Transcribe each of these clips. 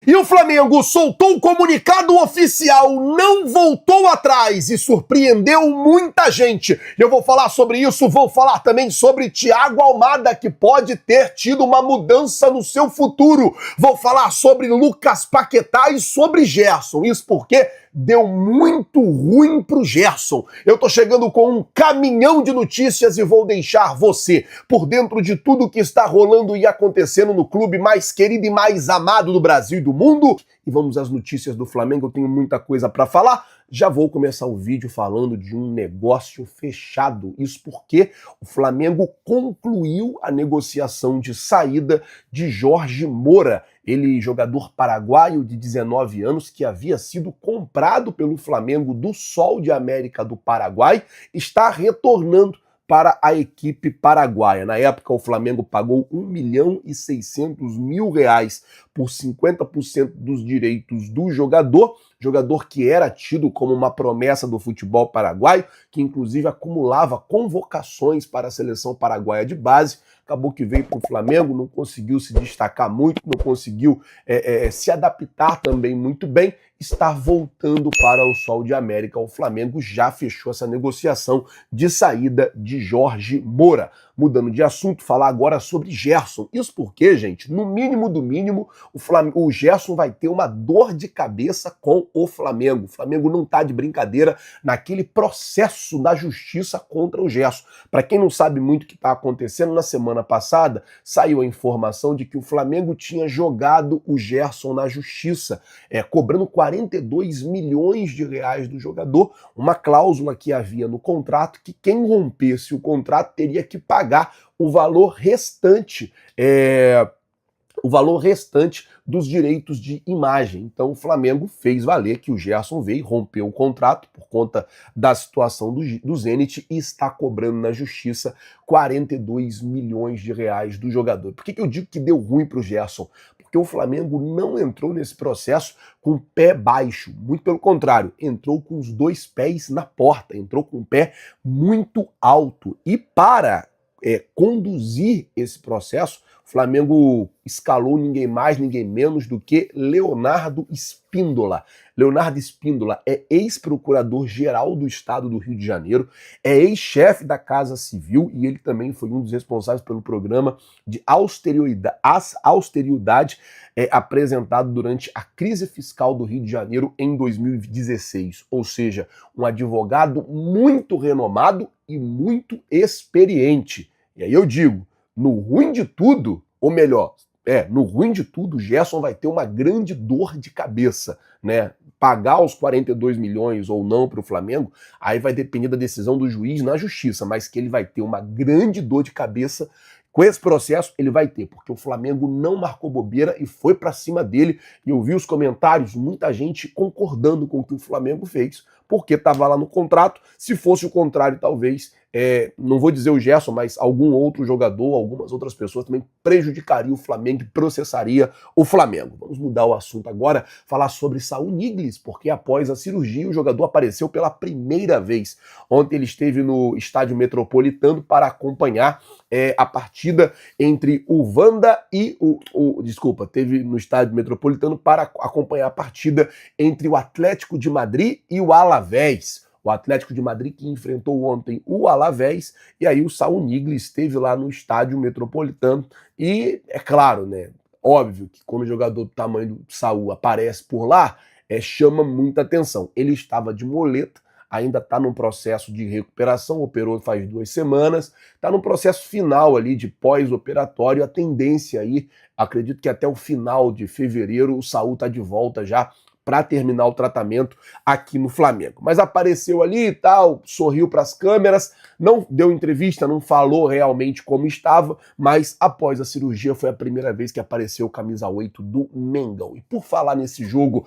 E o Flamengo soltou um comunicado oficial, não voltou atrás e surpreendeu muita gente. Eu vou falar sobre isso, vou falar também sobre Thiago Almada, que pode ter tido uma mudança no seu futuro. Vou falar sobre Lucas Paquetá e sobre Gerson. Isso porque deu muito ruim pro Gerson. Eu tô chegando com um caminhão de notícias e vou deixar você por dentro de tudo que está rolando e acontecendo no clube mais querido e mais amado do Brasil e do mundo. E vamos às notícias do Flamengo, eu tenho muita coisa para falar. Já vou começar o vídeo falando de um negócio fechado. Isso porque o Flamengo concluiu a negociação de saída de Jorge Moura. Ele, jogador paraguaio de 19 anos, que havia sido comprado pelo Flamengo do Sol de América do Paraguai, está retornando para a equipe paraguaia. Na época, o Flamengo pagou R$1.600.000 por 50% dos direitos do jogador que era tido como uma promessa do futebol paraguaio, que inclusive acumulava convocações para a seleção paraguaia de base. Acabou que veio para o Flamengo, não conseguiu se destacar muito, não conseguiu se adaptar também muito bem, está voltando para o Sol de América. O Flamengo já fechou essa negociação de saída de Jorge Moura. Mudando de assunto, falar agora sobre Gerson. Isso porque, gente, no mínimo do mínimo, o Gerson vai ter uma dor de cabeça com o Flamengo. O Flamengo não está de brincadeira naquele processo da justiça contra o Gerson. Para quem não sabe muito o que está acontecendo, na semana passada saiu a informação de que o Flamengo tinha jogado o Gerson na justiça, cobrando 42 milhões de reais do jogador, uma cláusula que havia no contrato que quem rompesse o contrato teria que pagar o valor restante dos direitos de imagem. Então o Flamengo fez valer que o Gerson veio, rompeu o contrato por conta da situação do Zenit e está cobrando na justiça 42 milhões de reais do jogador. Por que eu digo que deu ruim para o Gerson? Porque o Flamengo não entrou nesse processo com o pé baixo, muito pelo contrário, entrou com os dois pés na porta, entrou com o pé muito alto. E para conduzir esse processo, o Flamengo escalou ninguém mais, ninguém menos do que Leonardo Spíndola. Leonardo Spíndola é ex-procurador-geral do estado do Rio de Janeiro, é ex-chefe da Casa Civil e ele também foi um dos responsáveis pelo programa de austeridade apresentado durante a crise fiscal do Rio de Janeiro em 2016. Ou seja, um advogado muito renomado e muito experiente. E aí eu digo, no ruim de tudo, ou melhor, no ruim de tudo, o Gerson vai ter uma grande dor de cabeça, né? Pagar os 42 milhões ou não para o Flamengo, aí vai depender da decisão do juiz na justiça, mas que ele vai ter uma grande dor de cabeça com esse processo, ele vai ter, porque o Flamengo não marcou bobeira e foi para cima dele. E eu vi os comentários, muita gente concordando com o que o Flamengo fez, porque estava lá no contrato. Se fosse o contrário, talvez, não vou dizer o Gerson, mas algum outro jogador, algumas outras pessoas também prejudicaria o Flamengo e processaria o Flamengo. Vamos mudar o assunto agora, falar sobre Saul Niguez, porque após a cirurgia o jogador apareceu pela primeira vez. Ontem ele esteve no Estádio Metropolitano para acompanhar a partida entre o Wanda e esteve no Estádio Metropolitano para acompanhar a partida entre o Atlético de Madrid e o Alavés. O Atlético de Madrid que enfrentou ontem o Alavés, e aí o Saul Niguez esteve lá no Estádio Metropolitano. E é claro, né, óbvio que quando o jogador do tamanho do Saul aparece por lá, chama muita atenção. Ele estava de muleta, ainda está num processo de recuperação, operou faz 2 semanas, está no processo final ali de pós-operatório. A tendência aí, acredito que até o final de fevereiro o Saul está de volta já para terminar o tratamento aqui no Flamengo. Mas apareceu ali e tal, sorriu para as câmeras, não deu entrevista, não falou realmente como estava, mas após a cirurgia foi a primeira vez que apareceu o camisa 8 do Mengão. E por falar nesse jogo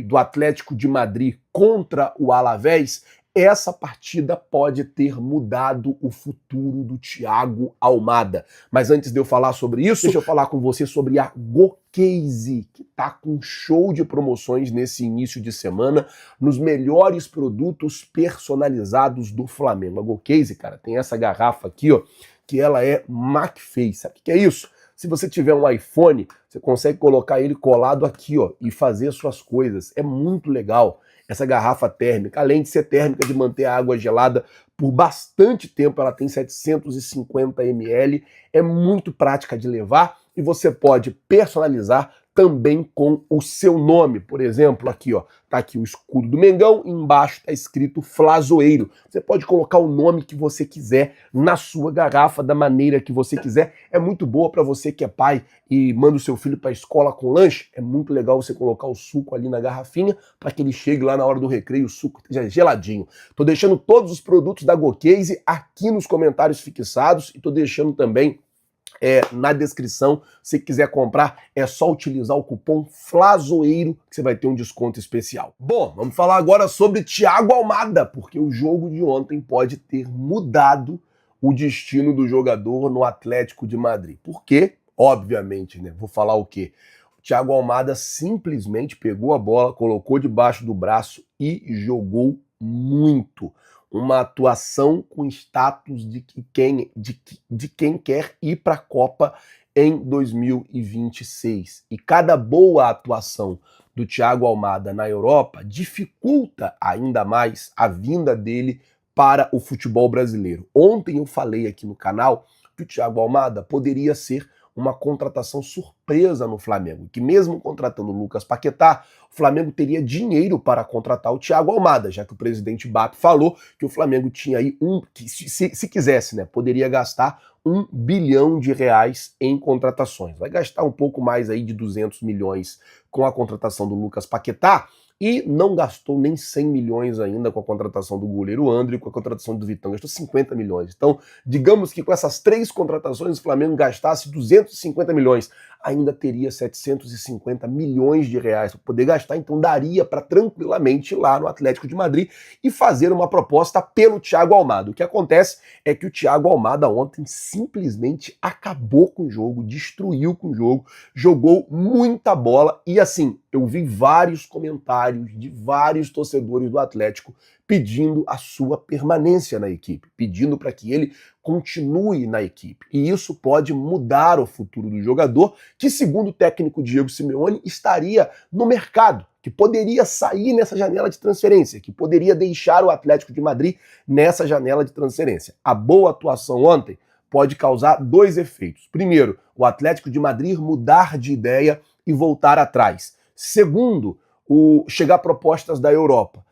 do Atlético de Madrid contra o Alavés, essa partida pode ter mudado o futuro do Thiago Almada. Mas antes de eu falar sobre isso, deixa eu falar com você sobre a GoCase, que tá com show de promoções nesse início de semana, nos melhores produtos personalizados do Flamengo. A GoCase, cara, tem essa garrafa aqui, ó, que ela é McFay. Sabe o que é isso? Se você tiver um iPhone, você consegue colocar ele colado aqui, ó, e fazer suas coisas. É muito legal essa garrafa térmica. Além de ser térmica, de manter a água gelada por bastante tempo, ela tem 750 ml, é muito prática de levar e você pode personalizar também com o seu nome. Por exemplo, aqui, ó, tá aqui o escudo do Mengão, e embaixo tá escrito Flazoeiro. Você pode colocar o nome que você quiser na sua garrafa, da maneira que você quiser. É muito boa para você que é pai e manda o seu filho para a escola com lanche. É muito legal você colocar o suco ali na garrafinha para que ele chegue lá na hora do recreio, o suco esteja geladinho. Tô deixando todos os produtos da GoCase aqui nos comentários fixados e tô deixando também na descrição. Se quiser comprar, é só utilizar o cupom FLAZOEIRO que você vai ter um desconto especial. Bom, vamos falar agora sobre Thiago Almada, porque o jogo de ontem pode ter mudado o destino do jogador no Atlético de Madrid. Por quê? Obviamente, né? Vou falar o quê? O Thiago Almada simplesmente pegou a bola, colocou debaixo do braço e jogou muito. Uma atuação com status de quem quer ir para a Copa em 2026. E cada boa atuação do Thiago Almada na Europa dificulta ainda mais a vinda dele para o futebol brasileiro. Ontem eu falei aqui no canal que o Thiago Almada poderia ser uma contratação surpresa no Flamengo, que mesmo contratando o Lucas Paquetá, o Flamengo teria dinheiro para contratar o Thiago Almada, já que o presidente BAP falou que o Flamengo tinha aí se quisesse, né, poderia gastar R$ 1 bilhão em contratações. Vai gastar um pouco mais aí de 200 milhões com a contratação do Lucas Paquetá, e não gastou nem 100 milhões ainda com a contratação do goleiro André, com a contratação do Vitão, gastou 50 milhões. Então, digamos que com essas 3 contratações o Flamengo gastasse 250 milhões, ainda teria 750 milhões de reais para poder gastar, então daria para tranquilamente ir lá no Atlético de Madrid e fazer uma proposta pelo Thiago Almada. O que acontece é que o Thiago Almada ontem simplesmente acabou com o jogo, destruiu com o jogo, jogou muita bola e assim, eu vi vários comentários de vários torcedores do Atlético pedindo a sua permanência na equipe, pedindo para que ele continue na equipe. E isso pode mudar o futuro do jogador, que segundo o técnico Diego Simeone estaria no mercado, que poderia sair nessa janela de transferência, que poderia deixar o Atlético de Madrid nessa janela de transferência. A boa atuação ontem pode causar 2 efeitos. Primeiro, o Atlético de Madrid mudar de ideia e voltar atrás. Segundo, chegar propostas da Europa.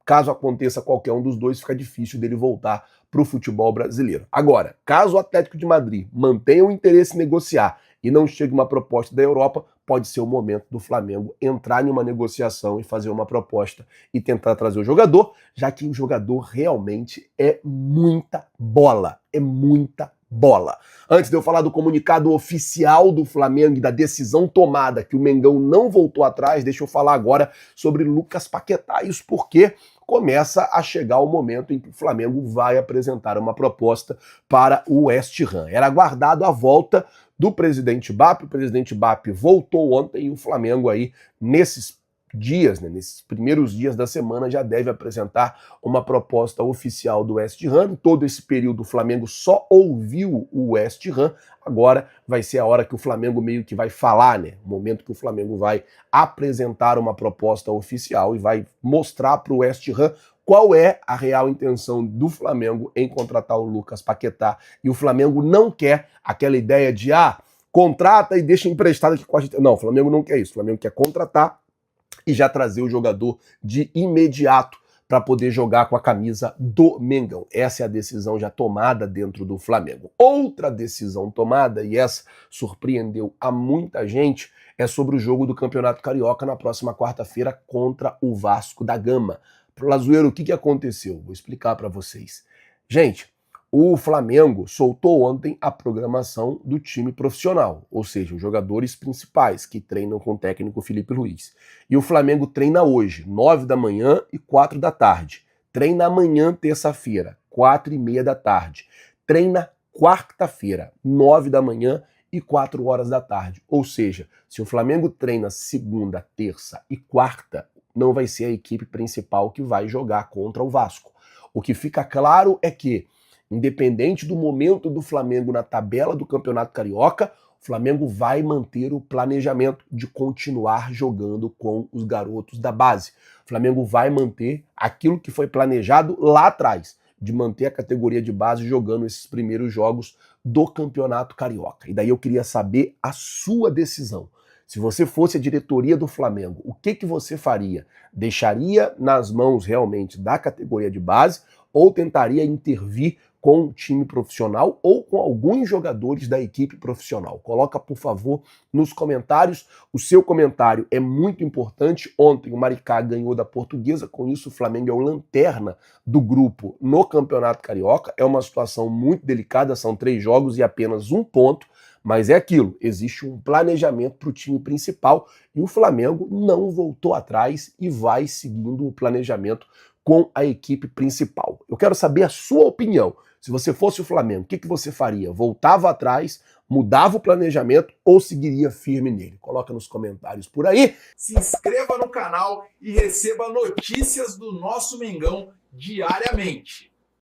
Caso aconteça qualquer um dos dois, fica difícil dele voltar para o futebol brasileiro. Agora, caso o Atlético de Madrid mantenha o interesse em negociar e não chegue uma proposta da Europa, pode ser o momento do Flamengo entrar em uma negociação e fazer uma proposta e tentar trazer o jogador, já que o jogador realmente é muita bola. É muita bola. Antes de eu falar do comunicado oficial do Flamengo e da decisão tomada, que o Mengão não voltou atrás, deixa eu falar agora sobre Lucas Paquetá e os porquê começa a chegar o momento em que o Flamengo vai apresentar uma proposta para o West Ham. Era aguardado a volta do presidente BAP, o presidente BAP voltou ontem e o Flamengo aí nesses dias, né, nesses primeiros dias da semana, já deve apresentar uma proposta oficial do West Ham. Todo esse período o Flamengo só ouviu o West Ham, agora vai ser a hora que o Flamengo meio que vai falar, né? O momento que o Flamengo vai apresentar uma proposta oficial e vai mostrar para o West Ham qual é a real intenção do Flamengo em contratar o Lucas Paquetá. E o Flamengo não quer aquela ideia de, contrata e deixa emprestado aqui com a gente. Não, o Flamengo não quer isso. O Flamengo quer contratar e já trazer o jogador de imediato para poder jogar com a camisa do Mengão. Essa é a decisão já tomada dentro do Flamengo. Outra decisão tomada, e essa surpreendeu a muita gente, é sobre o jogo do Campeonato Carioca na próxima quarta-feira contra o Vasco da Gama. Lazoeiro, o que aconteceu? Vou explicar para vocês. Gente, o Flamengo soltou ontem a programação do time profissional, ou seja, os jogadores principais que treinam com o técnico Felipe Luiz. E o Flamengo treina hoje, 9 da manhã e 4 da tarde. Treina amanhã, terça-feira, 4h30 da tarde. Treina quarta-feira, 9 da manhã e 4 horas da tarde. Ou seja, se o Flamengo treina segunda, terça e quarta, não vai ser a equipe principal que vai jogar contra o Vasco. O que fica claro é que, independente do momento do Flamengo na tabela do Campeonato Carioca, o O Flamengo vai manter o planejamento de continuar jogando com os garotos da base. O Flamengo vai manter aquilo que foi planejado lá atrás, de manter a categoria de base jogando esses primeiros jogos do Campeonato Carioca. E daí eu queria saber a sua decisão. Se você fosse a diretoria do Flamengo, o que você faria? Deixaria nas mãos realmente da categoria de base ou tentaria intervir com o time profissional ou com alguns jogadores da equipe profissional? Coloca, por favor, nos comentários. O seu comentário é muito importante. Ontem o Maricá ganhou da Portuguesa, com isso o Flamengo é o lanterna do grupo no Campeonato Carioca. É uma situação muito delicada, são 3 jogos e apenas 1 ponto. Mas é aquilo, existe um planejamento para o time principal e o Flamengo não voltou atrás e vai seguindo o planejamento com a equipe principal. Eu quero saber a sua opinião. Se você fosse o Flamengo, o que você faria? Voltava atrás, mudava o planejamento ou seguiria firme nele? Coloca nos comentários por aí. Se inscreva no canal e receba notícias do nosso Mengão diariamente.